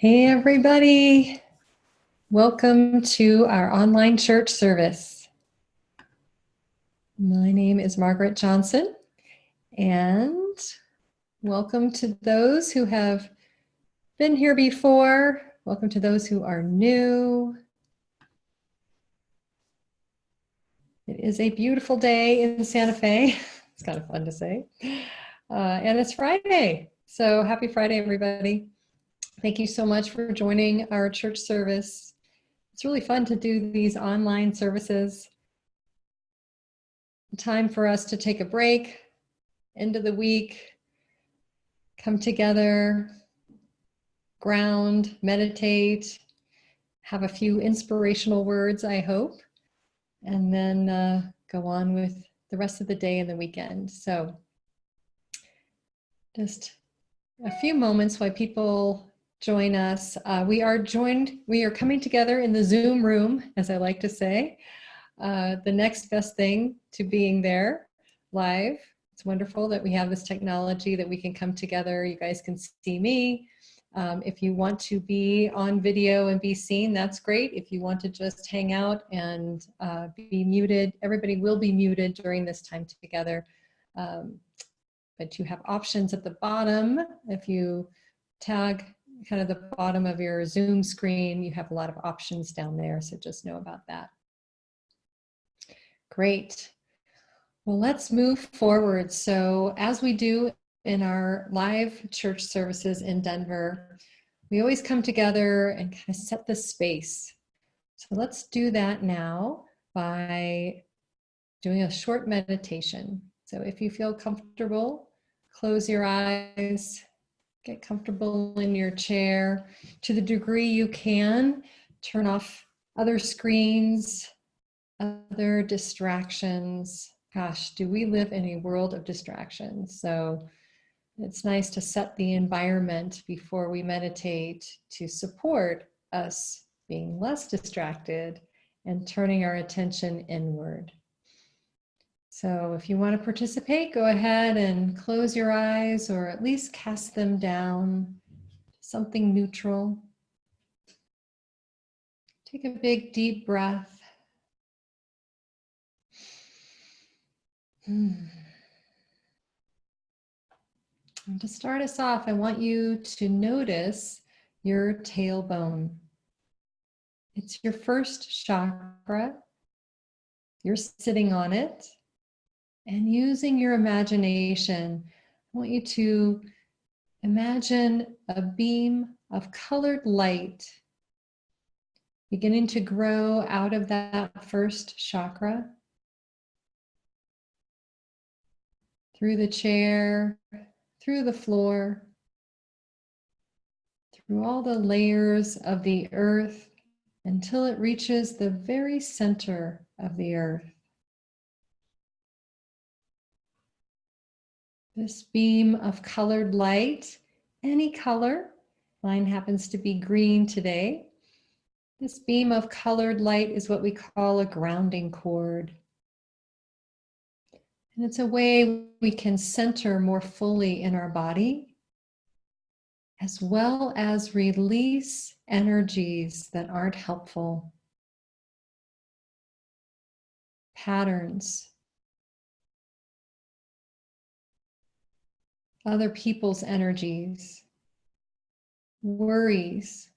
Hey everybody, welcome to our online church service. My name is Margaret Johnson, and welcome to those who have been here before. Welcome to those who are new. It is a beautiful day in Santa Fe. It's kind of fun to say. And it's Friday, so happy Friday, everybody. Thank you so much for joining our church service. It's really fun to do these online services. Time for us to take a break, end of the week, come together, ground, meditate, have a few inspirational words, I hope, and then go on with the rest of the day and the weekend. So just a few moments while people join us. We are coming together in the Zoom room, as I like to say. The next best thing to being there live. It's wonderful that we have this technology that we can come together. You guys can see me. If you want to be on video and be seen, that's great. If you want to just hang out and be muted, everybody will be muted during this time together. But you have options at the bottom. If you tag kind of the bottom of your Zoom screen, you have a lot of options down there, so just know about that. Great. Well, let's move forward. So as we do in our live church services in Denver, we always come together and kind of set the space. So let's do that now by doing a short meditation. So if you feel comfortable, close your eyes, get comfortable in your chair. To the degree you can, turn off other screens, other distractions. Gosh, do we live in a world of distractions? So it's nice to set the environment before we meditate to support us being less distracted and turning our attention inward. So if you want to participate, go ahead and close your eyes or at least cast them down to something neutral. Take a big deep breath. And to start us off, I want you to notice your tailbone. It's your first chakra. You're sitting on it. And using your imagination, I want you to imagine a beam of colored light beginning to grow out of that first chakra, through the chair, through the floor, through all the layers of the earth until it reaches the very center of the earth. This beam of colored light, any color, mine happens to be green today. This beam of colored light is what we call a grounding cord. And it's a way we can center more fully in our body, as well as release energies that aren't helpful. Patterns, other people's energies, worries,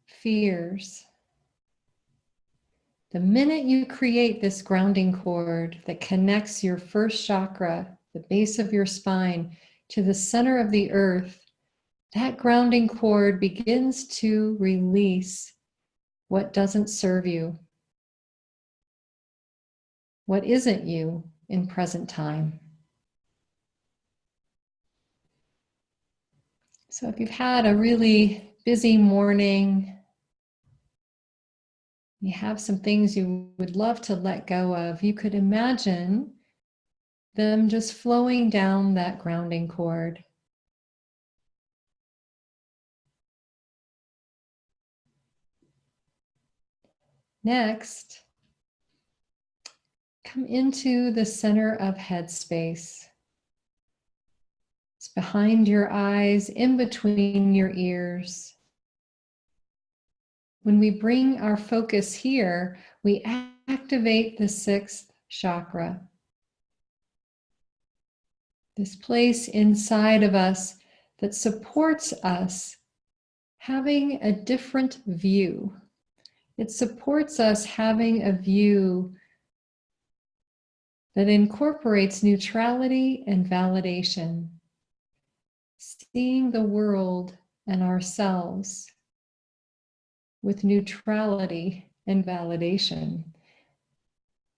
fears. The minute you create this grounding cord that connects your first chakra, the base of your spine, to the center of the earth, that grounding cord begins to release what doesn't serve you, what isn't you in present time. So if you've had a really busy morning, you have some things you would love to let go of, you could imagine them just flowing down that grounding cord. Next, come into the center of headspace. It's behind your eyes, in between your ears. When we bring our focus here, we activate the sixth chakra. This place inside of us that supports us having a different view. It supports us having a view that incorporates neutrality and validation, seeing the world and ourselves with neutrality and validation.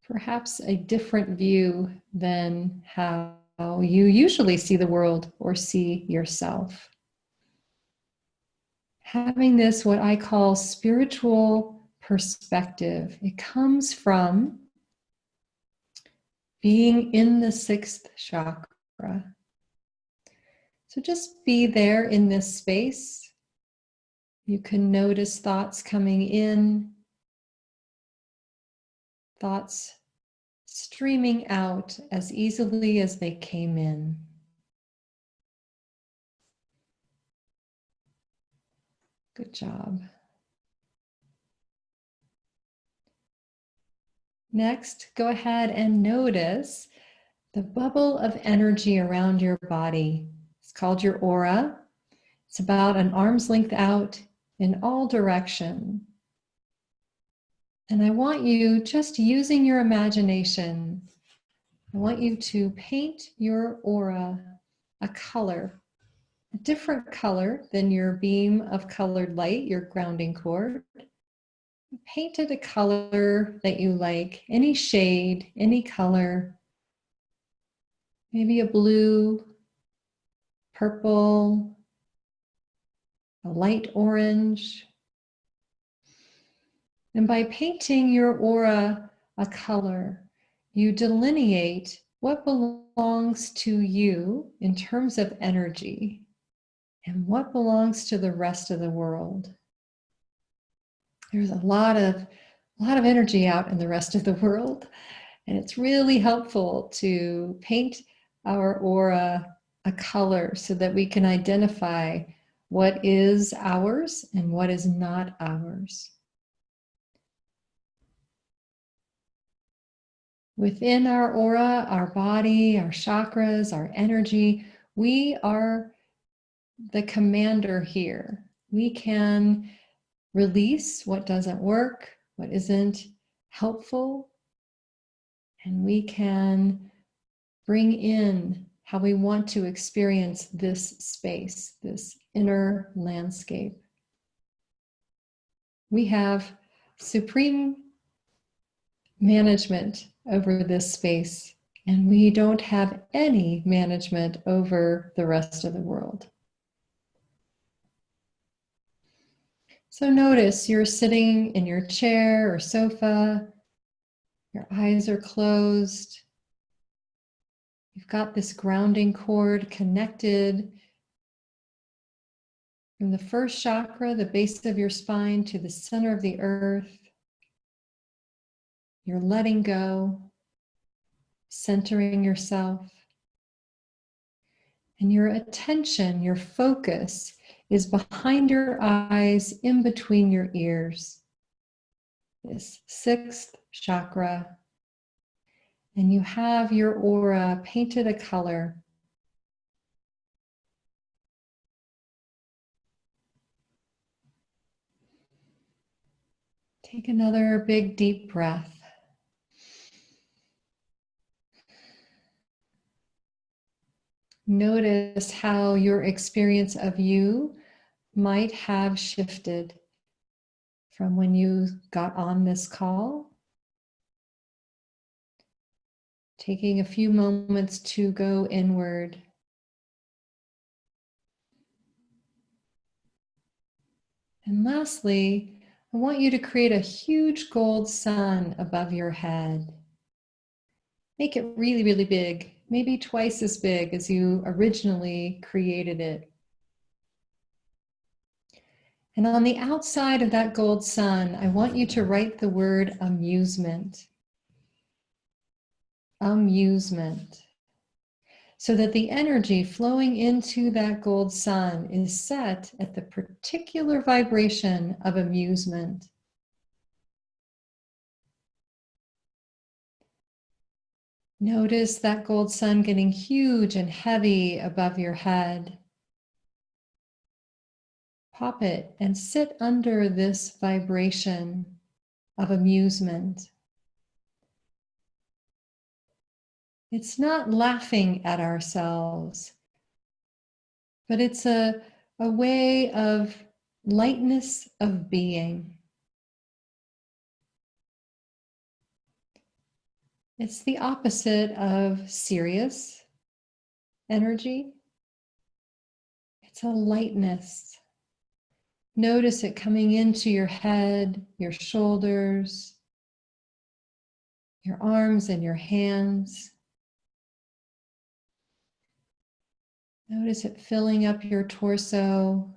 Perhaps a different view than how you usually see the world or see yourself. Having this, what I call spiritual perspective, it comes from being in the sixth chakra. So just be there in this space. You can notice thoughts coming in, thoughts streaming out as easily as they came in. Good job. Next, go ahead and notice the bubble of energy around your body. It's called your aura. It's about an arm's length out in all directions. And I want you, just using your imagination, I want you to paint your aura a color, a different color than your beam of colored light, your grounding cord. Paint it a color that you like, any shade, any color, maybe a blue, purple, a light orange. And by painting your aura a color, you delineate what belongs to you in terms of energy and what belongs to the rest of the world. There's a lot of energy out in the rest of the world, and it's really helpful to paint our aura a color so that we can identify what is ours and what is not ours. Within our aura, our body, our chakras, our energy, we are the commander here. We can release what doesn't work, what isn't helpful, and we can bring in how we want to experience this space, this inner landscape. We have supreme management over this space, and we don't have any management over the rest of the world. So notice you're sitting in your chair or sofa, your eyes are closed, you've got this grounding cord connected from the first chakra, the base of your spine, to the center of the earth. You're letting go, centering yourself, and your attention, your focus is behind your eyes, in between your ears, this sixth chakra, and you have your aura painted a color. Take another big deep breath. Notice how your experience of you might have shifted from when you got on this call. Taking a few moments to go inward. And lastly, I want you to create a huge gold sun above your head. Make it really, really big, maybe twice as big as you originally created it. And on the outside of that gold sun, I want you to write the word amusement. Amusement. so that the energy flowing into that gold sun is set at the particular vibration of amusement. Notice that gold sun getting huge and heavy above your head. Pop it and sit under this vibration of amusement. It's not laughing at ourselves, but it's a way of lightness of being. It's the opposite of serious energy. It's a lightness. Notice it coming into your head, your shoulders, your arms and your hands. Notice it filling up your torso,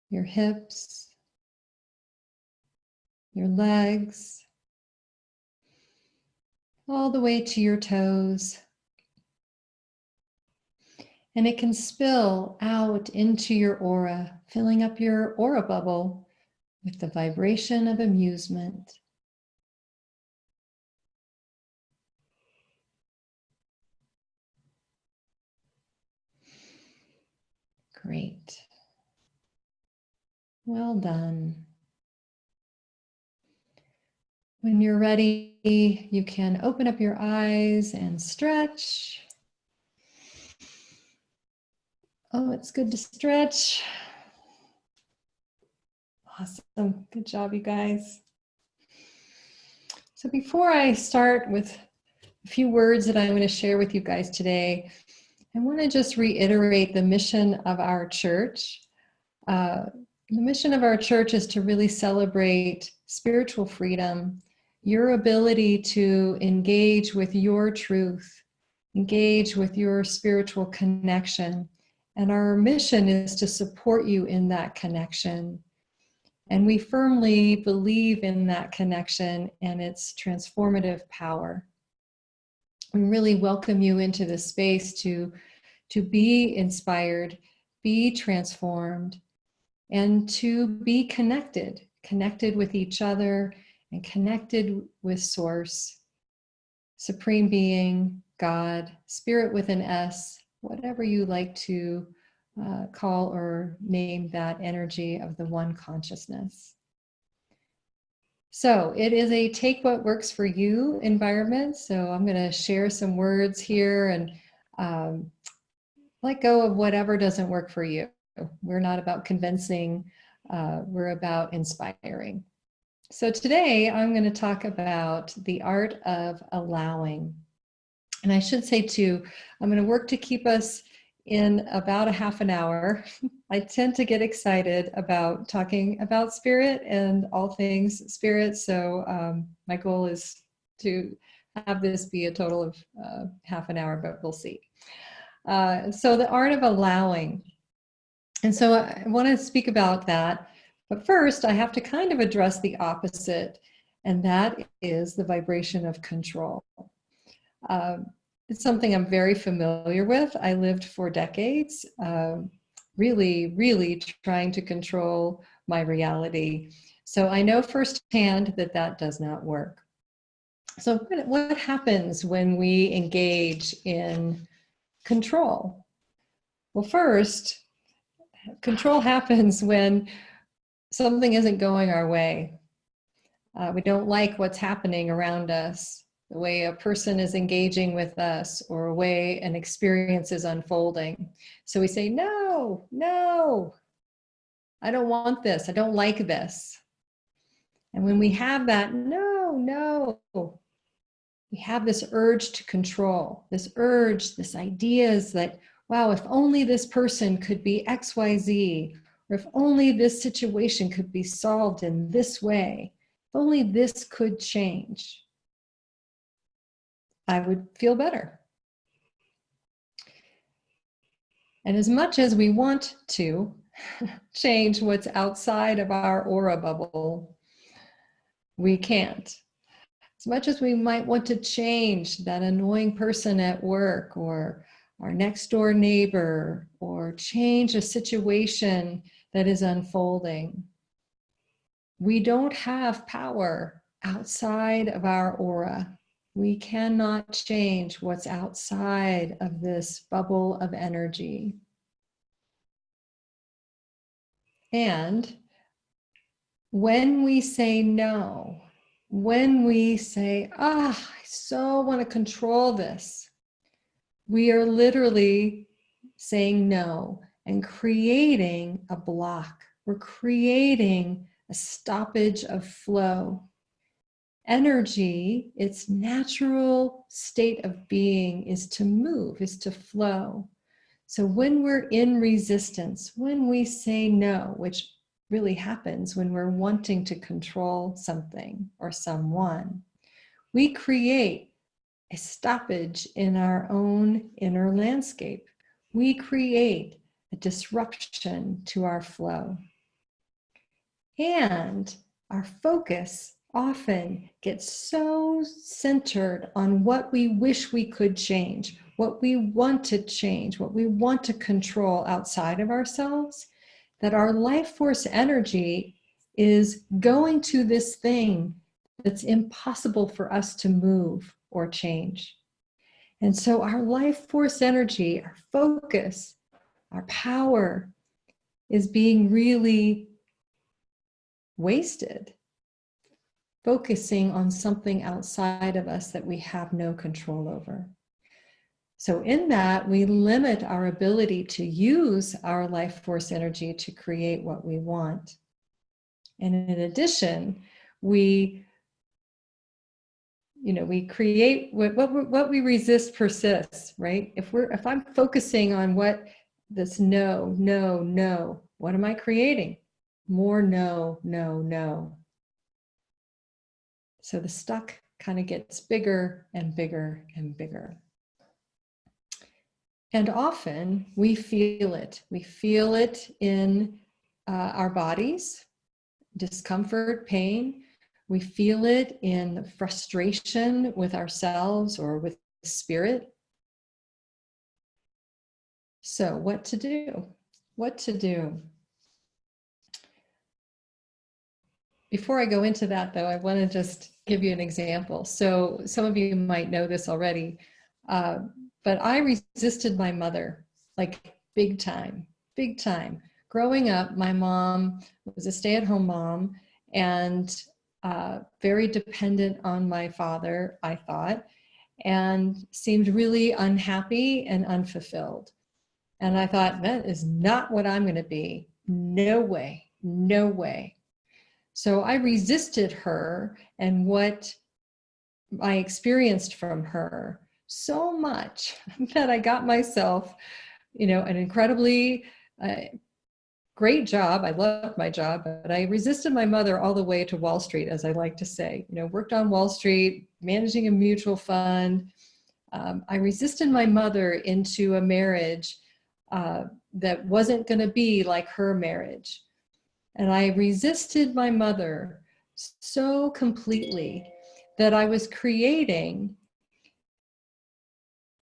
your hips, your legs, all the way to your toes. And it can spill out into your aura, filling up your aura bubble with the vibration of amusement. Great. Well done. When you're ready, you can open up your eyes and stretch. Oh, it's good to stretch. Awesome. Good job, you guys. So before I start with a few words that I'm going to share with you guys today, I want to just reiterate the mission of our church. The mission of our church is to really celebrate spiritual freedom, your ability to engage with your truth, engage with your spiritual connection. And our mission is to support you in that connection. And we firmly believe in that connection and its transformative power. We really welcome you into this space to be inspired, be transformed, and to be connected with each other and connected with Source, Supreme Being, God, Spirit with an S, whatever you like to call or name that energy of the one consciousness. So it is a take what works for you environment. So I'm going to share some words here and let go of whatever doesn't work for you. We're not about convincing, we're about inspiring. So today I'm going to talk about the art of allowing. And I should say too, I'm going to work to keep us in about a half an hour. I tend to get excited about talking about spirit and all things spirit. So my goal is to have this be a total of half an hour, but we'll see. So the art of allowing. And so I want to speak about that. But first, I have to kind of address the opposite, and that is the vibration of control. It's something I'm very familiar with. I lived for decades, really trying to control my reality. So I know firsthand that that does not work. So what happens when we engage in control? Well, first, control happens when something isn't going our way. We don't like what's happening around us, the way a person is engaging with us, or a way an experience is unfolding. So we say, no, I don't want this. I don't like this. And when we have that, no, we have this urge to control, this urge, this idea is that, wow, if only this person could be X, Y, Z, or if only this situation could be solved in this way, if only this could change, I would feel better. And as much as we want to change what's outside of our aura bubble, we can't. As much as we might want to change that annoying person at work or our next door neighbor or change a situation that is unfolding, we don't have power outside of our aura. We cannot change what's outside of this bubble of energy. And when we say no, when we say, I so want to control this, we are literally saying no and creating a block. We're creating a stoppage of flow. Energy, its natural state of being is to move, is to flow. So when we're in resistance, when we say no, which really happens when we're wanting to control something or someone, we create a stoppage in our own inner landscape. We create a disruption to our flow. And our focus often gets so centered on what we wish we could change, what we want to change, what we want to control outside of ourselves, that our life force energy is going to this thing that's impossible for us to move or change. And so our life force energy, our focus, our power is being really wasted, focusing on something outside of us that we have no control over. So in that, we limit our ability to use our life force energy to create what we want. And in addition, we create what we resist persists, right? If I'm focusing on what this no, what am I creating? More no, no, no. So the stuck kind of gets bigger and bigger and bigger. And often we feel it. We feel it in our bodies, discomfort, pain. We feel it in frustration with ourselves or with spirit. So what to do? What to do? Before I go into that, though, I want to just give you an example. So some of you might know this already, but I resisted my mother, like big time, big time. Growing up, my mom was a stay-at-home mom and very dependent on my father, I thought, and seemed really unhappy and unfulfilled. And I thought, that is not what I'm going to be. No way, no way. So I resisted her and what I experienced from her so much that I got myself, an incredibly great job. I loved my job, but I resisted my mother all the way to Wall Street, as I like to say. Worked on Wall Street, managing a mutual fund. I resisted my mother into a marriage that wasn't going to be like her marriage. And I resisted my mother so completely that I was creating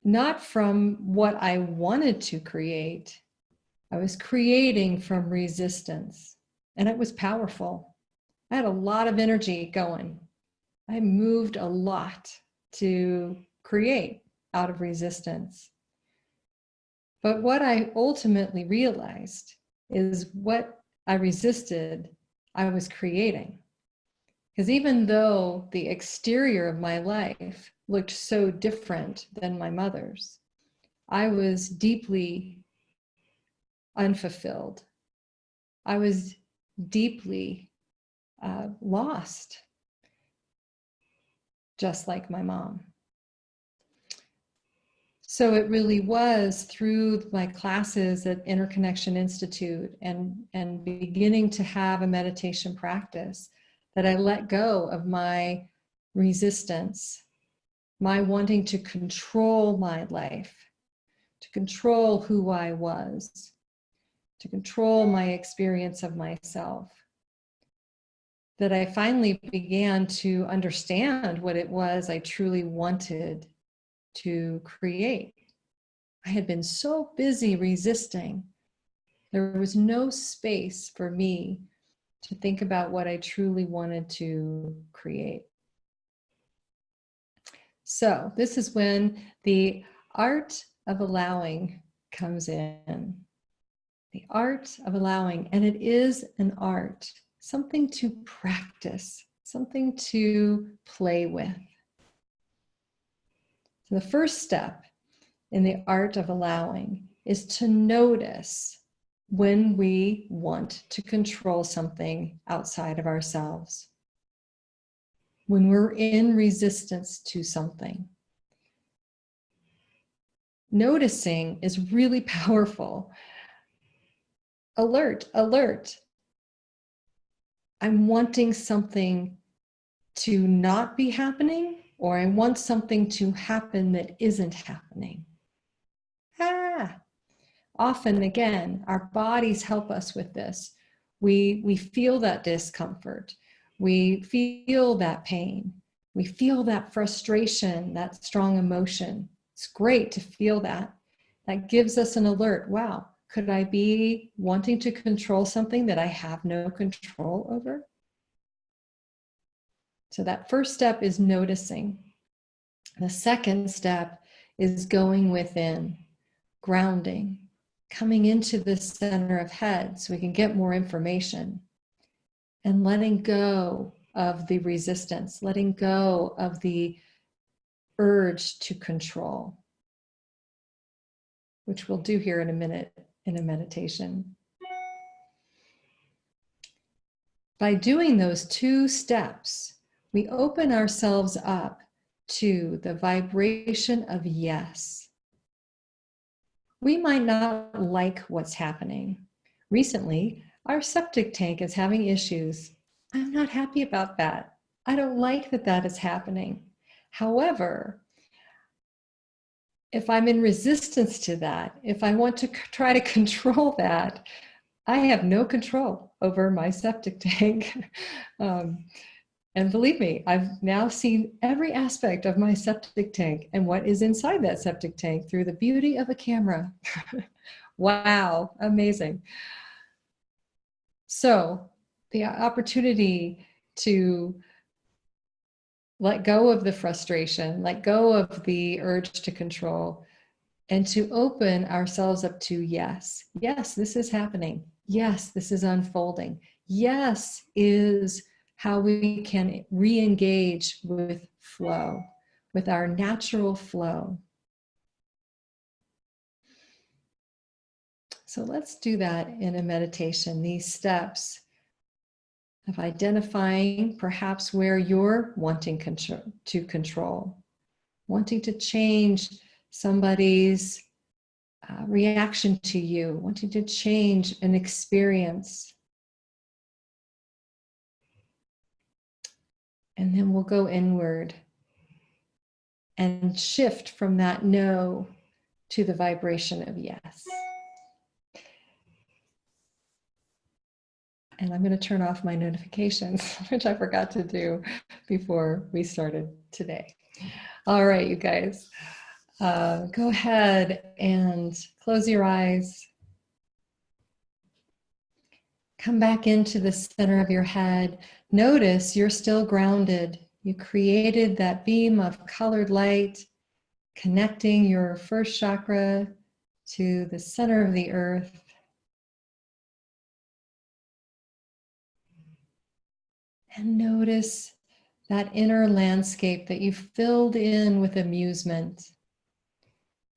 not from what I wanted to create. I was creating from resistance, and it was powerful. I had a lot of energy going. I moved a lot to create out of resistance. But what I ultimately realized is what I resisted, I was creating. Because even though the exterior of my life looked so different than my mother's, I was deeply unfulfilled. I was deeply lost, just like my mom. So it really was through my classes at Interconnection Institute and beginning to have a meditation practice that I let go of my resistance, my wanting to control my life, to control who I was, to control my experience of myself. that I finally began to understand what it was I truly wanted to create. I had been so busy resisting. There was no space for me to think about what I truly wanted to create. So this is when the art of allowing comes in. The art of allowing, and it is an art, something to practice, something to play with. So the first step in the art of allowing is to notice when we want to control something outside of ourselves, when we're in resistance to something. Noticing is really powerful. Alert, alert. I'm wanting something to not be happening, or I want something to happen that isn't happening. Often, again, our bodies help us with this. We feel that discomfort. We feel that pain. We feel that frustration, that strong emotion. It's great to feel that. That gives us an alert. Wow, could I be wanting to control something that I have no control over? So that first step is noticing. The second step is going within, grounding, coming into the center of head so we can get more information, and letting go of the resistance, letting go of the urge to control, which we'll do here in a minute in a meditation. By doing those two steps, we open ourselves up to the vibration of yes. We might not like what's happening. Recently, our septic tank is having issues. I'm not happy about that. I don't like that that is happening. However, if I'm in resistance to that, if I want to try to control that, I have no control over my septic tank. And believe me, I've now seen every aspect of my septic tank and what is inside that septic tank through the beauty of a camera. Wow, amazing. So the opportunity to let go of the frustration, let go of the urge to control, and to open ourselves up to yes. Yes, this is happening. Yes, this is unfolding. Yes is how we can re-engage with flow, with our natural flow. So let's do that in a meditation, these steps of identifying perhaps where you're wanting to control, wanting to change somebody's reaction to you, wanting to change an experience. And then we'll go inward and shift from that no to the vibration of yes. And I'm going to turn off my notifications, which I forgot to do before we started today. All right, you guys, go ahead and close your eyes. Come back into the center of your head. Notice you're still grounded. You created that beam of colored light, connecting your first chakra to the center of the earth. And notice that inner landscape that you filled in with amusement.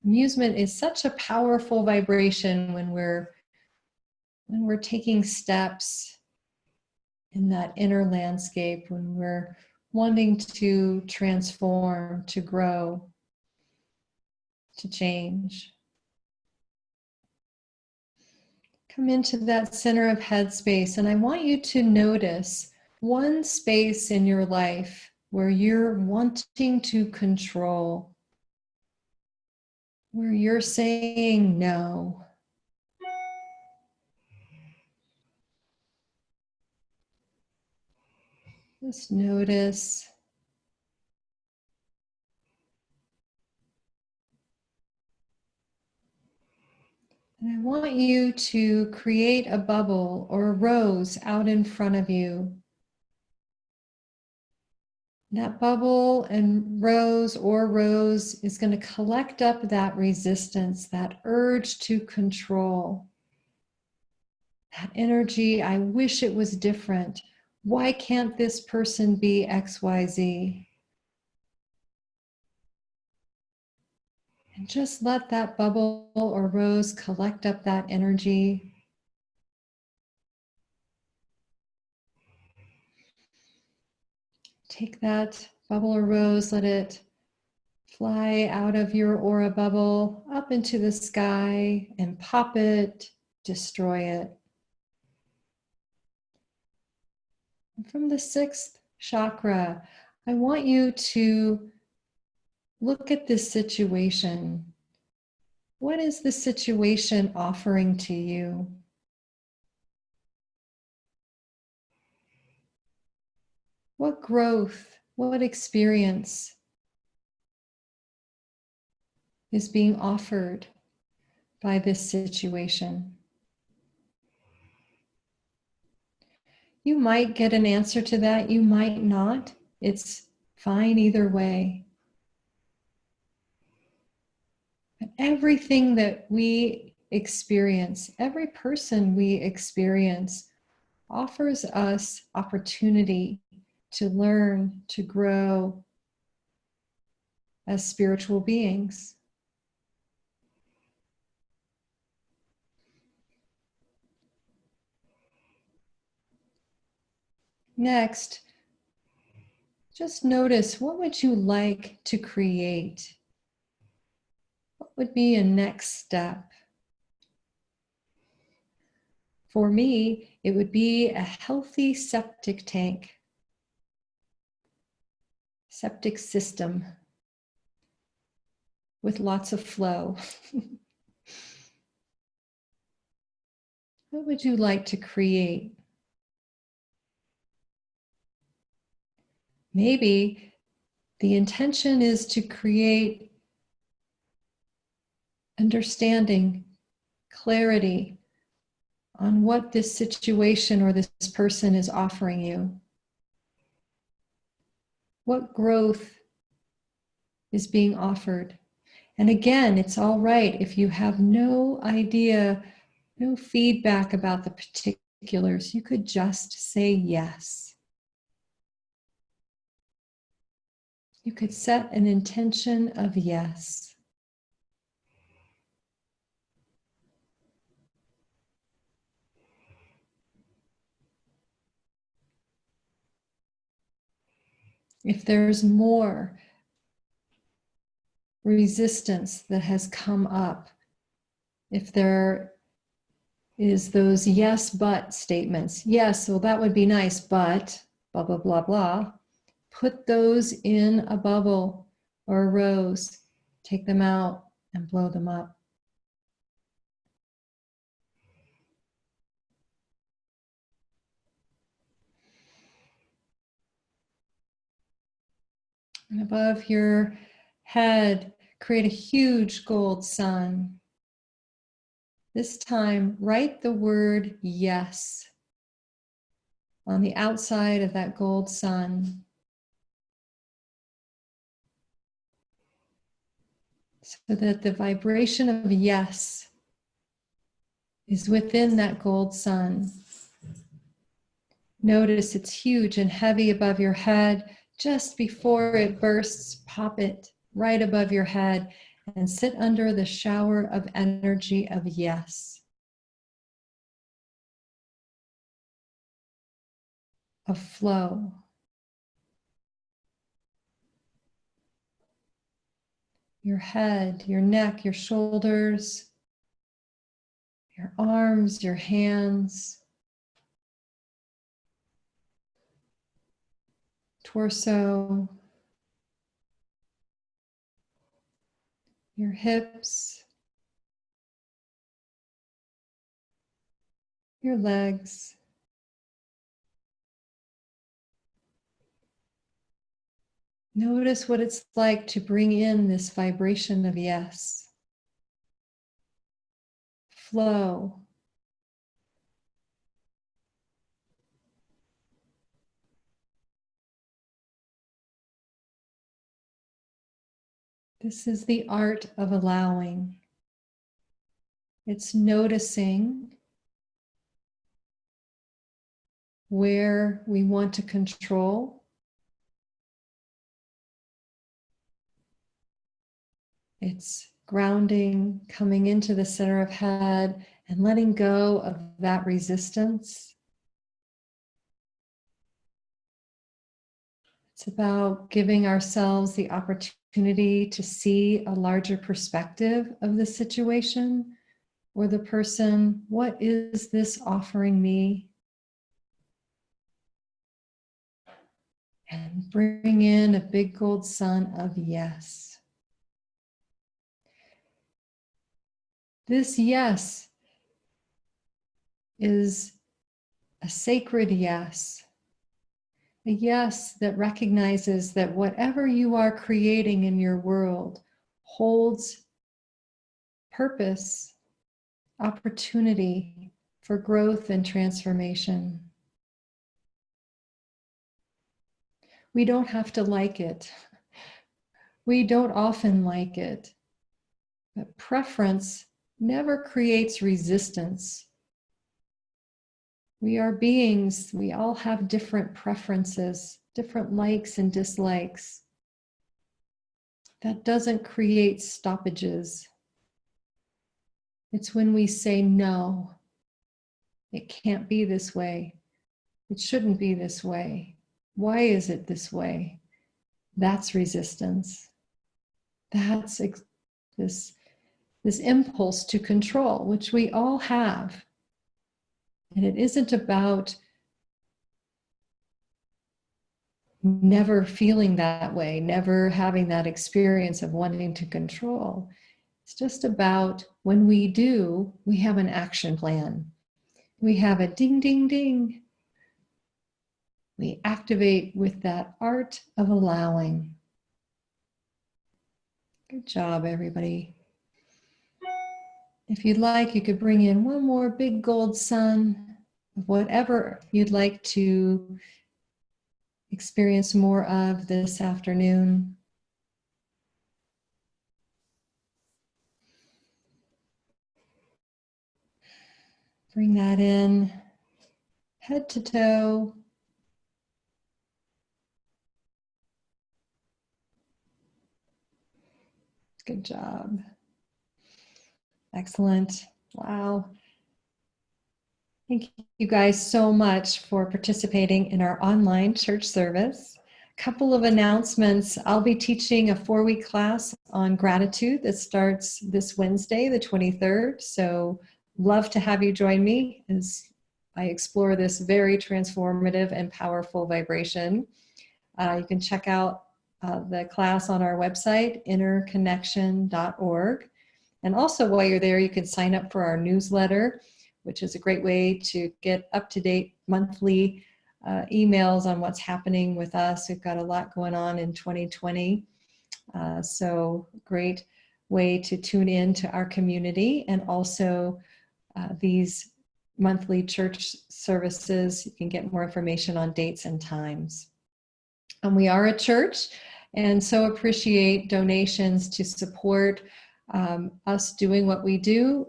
Amusement is such a powerful vibration when we're taking steps in that inner landscape, when we're wanting to transform, to grow, to change. Come into that center of headspace, and I want you to notice one space in your life where you're wanting to control, where you're saying no. Just notice. And I want you to create a bubble or a rose out in front of you. That bubble and rose is going to collect up that resistance, that urge to control, that energy. I wish it was different. Why can't this person be XYZ? And just let that bubble or rose collect up that energy. Take that bubble or rose, let it fly out of your aura bubble up into the sky and pop it, destroy it. And from the sixth chakra, I want you to look at this situation. What is the situation offering to you? What growth, what experience is being offered by this situation? You might get an answer to that, you might not. It's fine either way. But everything that we experience, every person we experience, offers us opportunity to learn, to grow as spiritual beings. Next, just notice, what would you like to create? What would be a next step? For me, it would be a healthy septic tank, septic system with lots of flow. What would you like to create? Maybe the intention is to create understanding, clarity on what this situation or this person is offering you. What growth is being offered? And again, it's all right if you have no idea, no feedback about the particulars. You could just say yes. You could set an intention of yes. If there's more resistance that has come up, if there is those yes, but statements. Yes, well, that would be nice, but blah, blah, blah, blah. Put those in a bubble or a rose. Take them out and blow them up. And above your head, create a huge gold sun. This time, write the word yes on the outside of that gold sun, so that the vibration of yes is within that gold sun. Notice it's huge and heavy above your head. Just before it bursts, pop it right above your head and sit under the shower of energy of yes, of flow. Your head, your neck, your shoulders, your arms, your hands, torso, your hips, your legs, Notice what it's like to bring in this vibration of yes. Flow. This is the art of allowing. It's noticing where we want to control. It's grounding, coming into the center of head and letting go of that resistance. It's about giving ourselves the opportunity to see a larger perspective of the situation or the person. What is this offering me? And bring in a big gold sun of yes. This yes is a sacred yes. A yes that recognizes that whatever you are creating in your world holds purpose, opportunity for growth and transformation. We don't have to like it. We don't often like it. But preference never creates resistance. We are beings, we all have different preferences, different likes and dislikes. That doesn't create stoppages. It's when we say no, it can't be this way. It shouldn't be this way. Why is it this way? That's resistance. That's this impulse to control, which we all have. And it isn't about never feeling that way, never having that experience of wanting to control. It's just about when we do, we have an action plan. We have a ding, ding, ding. We activate with that art of allowing. Good job, everybody. If you'd like, you could bring in one more big gold sun of whatever you'd like to experience more of this afternoon. Bring that in, head to toe. Good job. Excellent. Wow. Thank you guys so much for participating in our online church service. A couple of announcements. I'll be teaching a 4-week class on gratitude that starts this Wednesday, the 23rd. So love to have you join me as I explore this very transformative and powerful vibration. You can check out the class on our website, innerconnection.org. And also while you're there, you can sign up for our newsletter, which is a great way to get up-to-date monthly emails on what's happening with us. We've got a lot going on in 2020. So great way to tune in to our community, and also these monthly church services. You can get more information on dates and times. And we are a church, and so appreciate donations to support us doing what we do,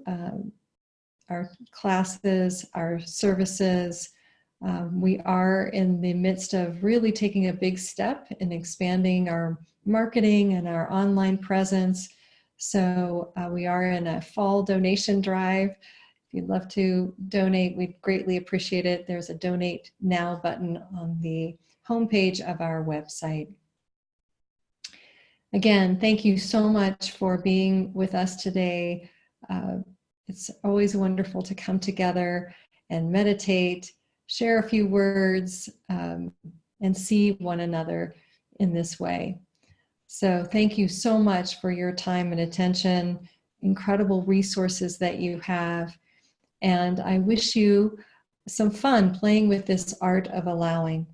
our classes, our services. We are in the midst of really taking a big step in expanding our marketing and our online presence. So we are in a fall donation drive. If you'd love to donate, we'd greatly appreciate it. There's a donate now button on the homepage of our website. Again, thank you so much for being with us today. It's always wonderful to come together and meditate, share a few words, and see one another in this way. So thank you so much for your time and attention, incredible resources that you have. And I wish you some fun playing with this art of allowing.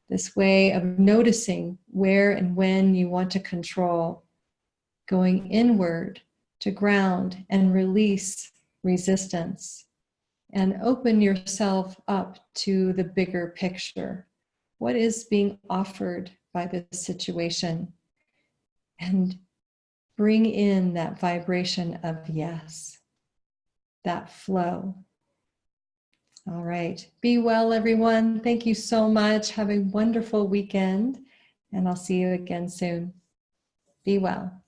This way of noticing where and when you want to control, going inward to ground and release resistance, and open yourself up to the bigger picture. What is being offered by this situation? And bring in that vibration of yes, that flow. All right. Be well, everyone. Thank you so much. Have a wonderful weekend, and I'll see you again soon. Be well.